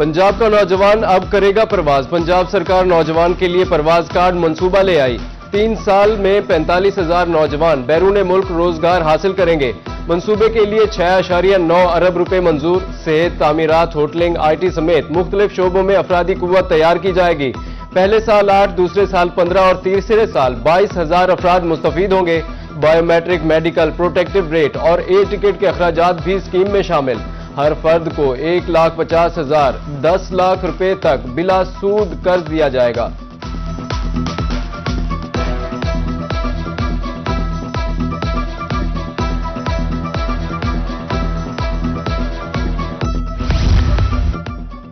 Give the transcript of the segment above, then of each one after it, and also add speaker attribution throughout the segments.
Speaker 1: पंजाब का नौजवान अब करेगा प्रवास। पंजाब सरकार नौजवान के लिए प्रवास कार्ड मंसूबा ले आई। 3 साल में 45,000 नौजवान बैरून मुल्क रोजगार हासिल करेंगे। मंसूबे के लिए 6.9 अरब रुपए मंजूर। सेहत, तामीरात, होटलिंग, IT समेत मुख्तलिफ शोबों में अफरादी कुव्वत तैयार की जाएगी। पहले साल 8, दूसरे साल 15 और तीसरे साल 22,000 अफराद मुस्तफीद होंगे। बायोमेट्रिक, मेडिकल, प्रोटेक्टिव रेट और एयर टिकट के अखराजात भी स्कीम में शामिल। हर फर्द को 1,50,000 10 लाख रुपए तक बिला सूद कर्ज दिया जाएगा।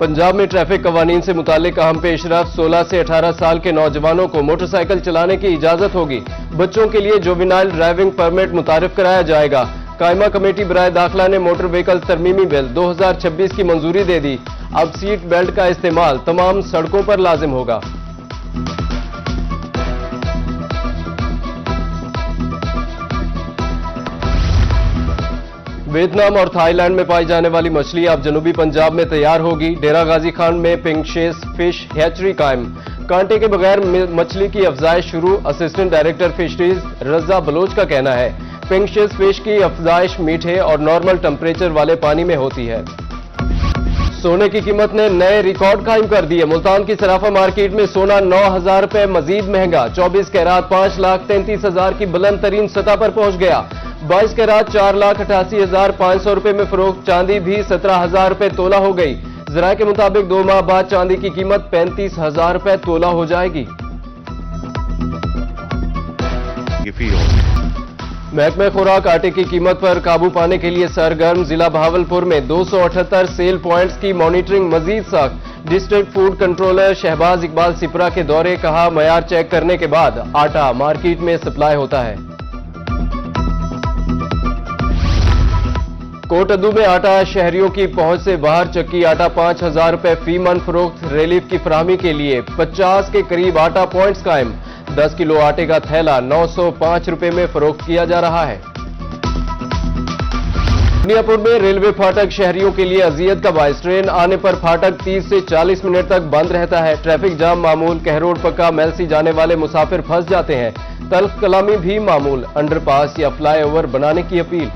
Speaker 1: पंजाब में ट्रैफिक कवानीन से मुतालिक अहम पेशरफ। 16 से 18 साल के नौजवानों को मोटरसाइकिल चलाने की इजाजत होगी। बच्चों के लिए जुवेनाइल ड्राइविंग परमिट मुतारिफ कराया जाएगा। कायमा कमेटी बराए दाखिला ने मोटर व्हीकल तरमीमी बिल 2026 की मंजूरी दे दी। अब सीट बेल्ट का इस्तेमाल तमाम सड़कों पर लाजिम होगा। वियतनाम और थाईलैंड में पाई जाने वाली मछली अब जनूबी पंजाब में तैयार होगी। डेरा गाजी खान में पिंकशेस फिश हैचरी कायम। कांटे के बगैर मछली की अफजाइश शुरू। असिस्टेंट डायरेक्टर फिशरीज रजा बलोच का कहना है पिंकशेस फिश की अफजाइश मीठे और नॉर्मल टेम्परेचर वाले पानी में होती है। सोने की कीमत ने नए रिकॉर्ड कायम कर दिए। मुल्तान की सराफा मार्केट में सोना 9,000 रुपए मजीद महंगा। 24 कैरात 5,33,000 की बुलंद तरीन सतह पर पहुंच गया। 22 कैरात 4,88,500 रुपए में फरोख्त। चांदी भी 17,000 रुपए तोला हो गई। जरा के मुताबिक 2 माह बाद चांदी की कीमत 35,000 रुपए तोला हो जाएगी। महकमे खुराक आटे की कीमत पर काबू पाने के लिए सरगर्म। जिला बहावलपुर में 278 सेल पॉइंट्स की मॉनिटरिंग मजीद सख्त। District food controller Shahbaz Iqbal Sipra के दौरे। कहा मयार चेक करने के बाद आटा मार्केट में सप्लाई होता है। कोटअदू में आटा शहरियों की पहुंच से बाहर। चक्की आटा 5,000 रुपए फी मन फरोख्त। रिलीफ की फराहमी के लिए 50 के करीब आटा पॉइंट्स कायम। 10 किलो आटे का थैला 905 रुपए में फरोख्त किया जा रहा है। दुनियापुर में रेलवे फाटक शहरियों के लिए अजियत का बायस। ट्रेन आने पर फाटक 30 से 40 मिनट तक बंद रहता है। ट्रैफिक जाम मामूल। कहरोड पक्का मेलसी जाने वाले मुसाफिर फंस जाते हैं। तल्ख कलामी भी मामूल। अंडरपास या फ्लाईओवर बनाने की अपील।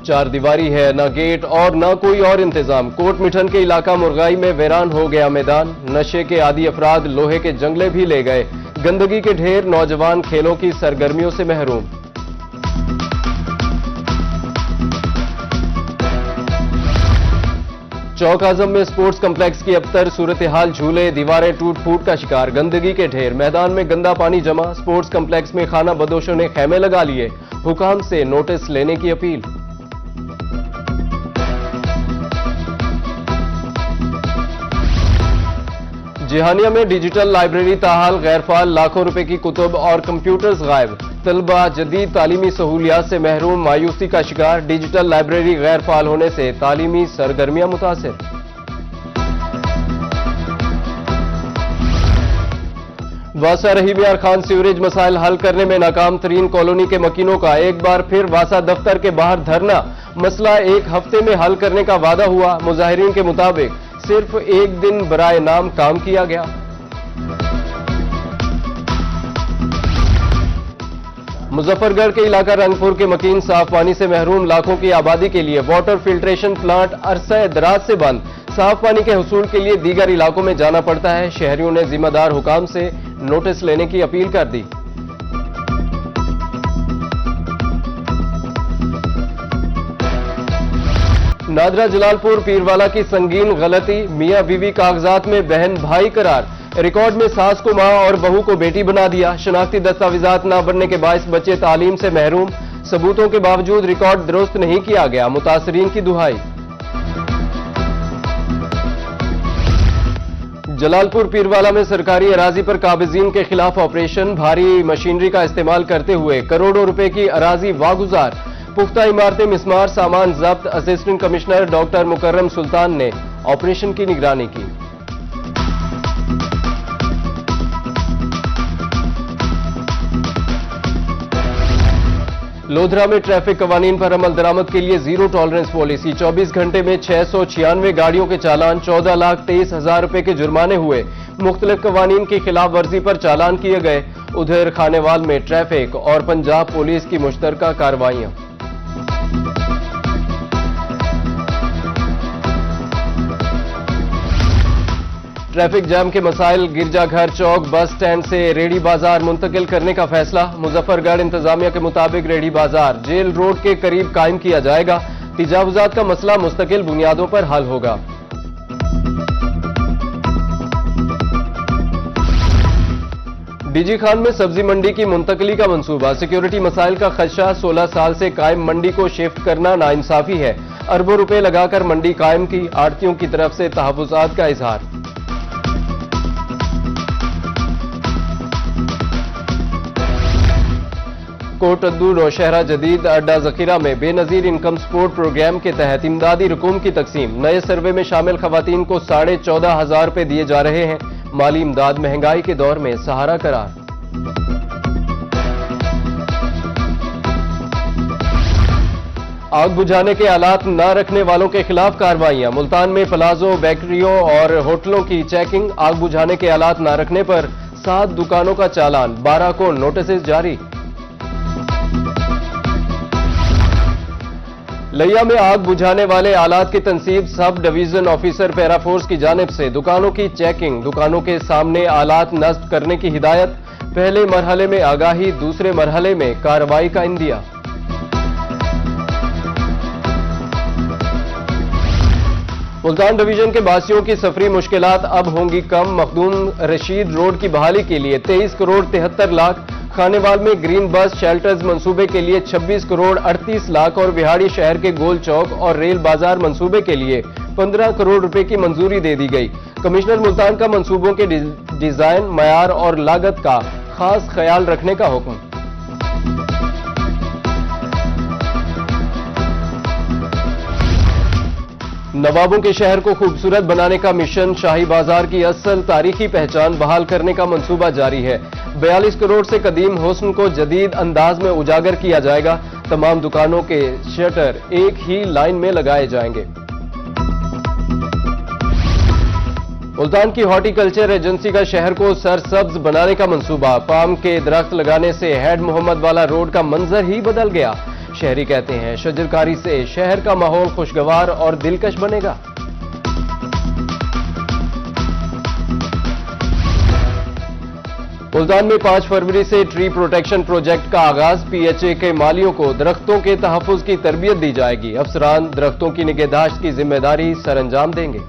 Speaker 1: चार दीवारी है, न गेट और न कोई और इंतजाम। कोट मिठन के इलाका मुरगाई में वीरान हो गया मैदान। नशे के आदी अफराद लोहे के जंगले भी ले गए। गंदगी के ढेर। नौजवान खेलों की सरगर्मियों से महरूम। चौक आजम में स्पोर्ट्स कम्प्लेक्स की अबतर सूरत हाल। झूले, दीवारें टूट फूट का शिकार। गंदगी के ढेर। मैदान में गंदा पानी जमा। स्पोर्ट्स कम्प्लेक्स में खाना बदोशों ने खैमे लगा लिए। हुकाम से नोटिस लेने की अपील। जिहानिया में डिजिटल लाइब्रेरी ताहाल गैरफाल। लाखों रुपए की कुतुब और कंप्यूटर्स गायब। तलबा जदीद तालीमी सहूलियात से महरूम। मायूसी का शिकार। डिजिटल लाइब्रेरी गैरफाल होने से तालीमी सरगर्मियां मुतासिर। वासा रहीबियार खान सीवरेज मसाइल हल करने में नाकाम तरीन कॉलोनी के मकीनों का एक बार फिर वासा दफ्तर के बाहर धरना। मसला 1 हफ्ते में हल करने का वादा हुआ। मुजाहिरीन के मुताबिक सिर्फ 1 दिन बराए नाम काम किया गया। मुजफ्फरगढ़ के इलाका रंगपुर के मकीन साफ पानी से महरूम। लाखों की आबादी के लिए वाटर फिल्ट्रेशन प्लांट अरसा दराज से बंद। साफ पानी के हुसूल के लिए दीगर इलाकों में जाना पड़ता है। शहरियों ने जिम्मेदार हुकाम से नोटिस लेने की अपील कर दी। नादरा जलालपुर पीरवाला की संगीन गलती। मियां बीवी कागजात में बहन भाई करार। रिकॉर्ड में सास को मां और बहू को बेटी बना दिया। शनाख्ती दस्तावेजात न बनने के बायस बच्चे तालीम से महरूम। सबूतों के बावजूद रिकॉर्ड दुरुस्त नहीं किया गया। मुतासरीन की दुहाई। जलालपुर पीरवाला में सरकारी अराजी पर काबिजीन के खिलाफ ऑपरेशन। भारी मशीनरी का इस्तेमाल करते हुए करोड़ों रुपए की अराजी वागुजार। पुख्ता इमारतें, मिसमार, सामान जब्त। असिस्टेंट कमिश्नर डॉक्टर मुकर्रम सुल्तान ने ऑपरेशन की निगरानी की। लोधरा में ट्रैफिक कवानीन पर अमल दरामद के लिए जीरो टॉलरेंस पॉलिसी। 24 घंटे में 696 गाड़ियों के चालान, 14,23,000 रुपए के जुर्माने हुए। मुख्तलिफ कवानीन की खिलाफ वर्जी पर चालान किए गए। उधर खानेवाल में ट्रैफिक और पंजाब पुलिस की मुश्तरका कार्रवाइयां। ट्रैफिक जाम के मसाइल, गिरजाघर चौक बस स्टैंड से रेडी बाजार मुंतकिल करने का फैसला। मुजफ्फरगढ़ इंतजामिया के मुताबिक रेडी बाजार जेल रोड के करीब कायम किया जाएगा। तजावुजात का मसला मुस्तकिल बुनियादों पर हल होगा। डीजी खान में सब्जी मंडी की मुंतकली का मंसूबा। सिक्योरिटी मसाइल का खदशा, 16 साल से कायम मंडी को शिफ्ट करना नाइंसाफी है। अरबों रुपए लगाकर मंडी कायम की, आड़तियों की तरफ से तहफ्फुजात का इजहार। कोटद्दू नौशहरा जदीद अड्डा जखीरा में बेनजीर इनकम सपोर्ट प्रोग्राम के तहत इमदादी रकूम की तकसीम। नए सर्वे में शामिल खवातीन को 14,500 रुपए दिए जा रहे हैं। माली इमदाद महंगाई के दौर में सहारा करार। आग बुझाने के आलात न रखने वालों के खिलाफ कार्रवाइयां। मुल्तान में प्लाजो, बेकरियों और होटलों की चेकिंग। आग बुझाने के आलात न रखने पर 7 दुकानों का चालान, 12 को नोटिस जारी। लिया में आग बुझाने वाले आलात की तनसीब। Sub division officer para force की जानिब से दुकानों की चेकिंग। दुकानों के सामने आलात नस्ब करने की हिदायत। पहले मरहले में आगाही, दूसरे मरहले में कार्रवाई का इंदिया। मुल्तान डिवीजन के बासियों की सफरी मुश्किलात अब होंगी कम। मखदूम रशीद रोड की बहाली के लिए 23 करोड़ 73 लाख। खानेवाल में ग्रीन बस शेल्टर्स मंसूबे के लिए 26 करोड़ 38 लाख और बिहाड़ी शहर के गोल चौक और रेल बाजार मंसूबे के लिए 15 करोड़ रुपए की मंजूरी दे दी गई। कमिश्नर मुल्तान का मंसूबों के डिजाइन, मयार और लागत का खास ख्याल रखने का हुक्म। नवाबों के शहर को खूबसूरत बनाने का मिशन। शाही बाजार की असल तारीखी पहचान बहाल करने का मंसूबा जारी है। 42 करोड़ से कदीम हुस्न को जदीद अंदाज में उजागर किया जाएगा। तमाम दुकानों के शटर एक ही लाइन में लगाए जाएंगे। मुल्तान की हॉर्टिकल्चर एजेंसी का शहर को सरसब्ज बनाने का मंसूबा। पाम के दरख्त लगाने से हेड मोहम्मद वाला रोड का मंजर ही बदल गया। शहरी कहते हैं शजरकारी से शहर का माहौल खुशगवार और दिलकश बनेगा। मुल्तान में 5 फरवरी से ट्री प्रोटेक्शन प्रोजेक्ट का आगाज। पीएचए के मालियों को दरख्तों के तहफ्फुज की तरबियत दी जाएगी। अफसरान दरख्तों की निगहदाश्त की जिम्मेदारी सरअंजाम देंगे।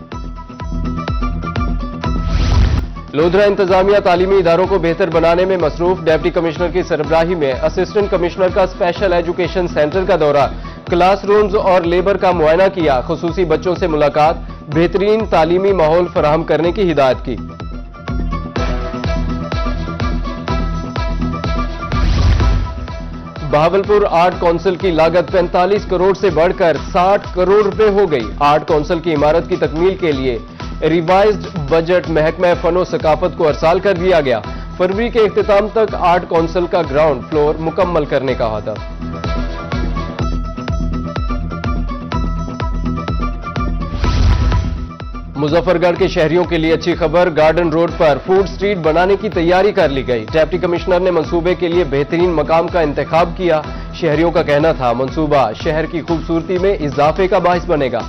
Speaker 1: लोधरा इंतजामिया तालीमी इदारों को बेहतर बनाने में मसरूफ। डिप्टी कमिश्नर की सरबराही में असिस्टेंट कमिश्नर का स्पेशल एजुकेशन सेंटर का दौरा। क्लासरूम्स और लेबर का मुआयना किया। खुसूसी बच्चों से मुलाकात। बेहतरीन तालीमी माहौल फराहम करने की हिदायत की। बहावलपुर आर्ट काउंसिल की लागत 45 करोड़ से बढ़कर 60 करोड़ रुपए हो गई। आर्ट काउंसिल की इमारत की तकमील के लिए रिवाइज्ड बजट महकमा फनो सकाफत को अरसाल कर दिया गया। फरवरी के इख्तिताम तक आर्ट काउंसिल का ग्राउंड फ्लोर मुकम्मल करने का वादा। मुजफ्फरगढ़ के शहरियों के लिए अच्छी खबर। गार्डन रोड पर फूड स्ट्रीट बनाने की तैयारी कर ली गई। डिप्टी कमिश्नर ने मंसूबे के लिए बेहतरीन मकाम का इंतखाब किया। शहरियों का कहना था मंसूबा शहर की खूबसूरती में इजाफे का बाइस बनेगा।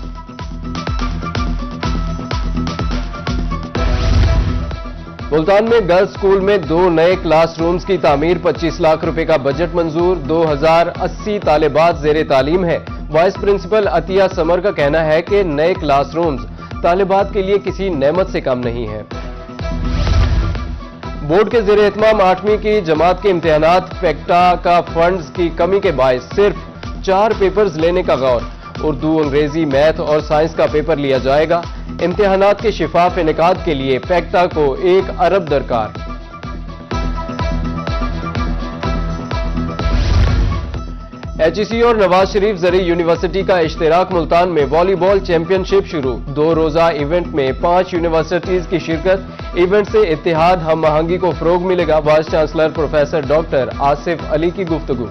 Speaker 1: मुल्तान में गर्ल्स स्कूल में 2 नए क्लासरूम्स की तामीर। 25 लाख रुपए का बजट मंजूर। 2080 तालिबात जेर तालीम है। वाइस प्रिंसिपल अतिया समर का कहना है कि नए क्लासरूम्स तालिबात के लिए किसी नेमत से कम नहीं है। बोर्ड के जेर एहतमाम 8वीं की जमात के इम्तिहानात। फैक्टा का फंड्स की कमी के बायस सिर्फ 4 पेपर्स लेने का गौर। उर्दू, अंग्रेजी, मैथ और साइंस का पेपर लिया जाएगा। इम्तिहानात के शिफाफ इनेकाद के लिए फैक्टा को 1 अरब दरकार। एचईसी और नवाज शरीफ जरी यूनिवर्सिटी का इश्तिराक। मुल्तान में वॉलीबॉल चैंपियनशिप शुरू। 2 रोजा इवेंट में 5 यूनिवर्सिटीज की शिरकत। इवेंट से इत्तेहाद हम आहंगी को फरोग मिलेगा। Vice chancellor professor doctor Asif Ali की गुफ्तगू।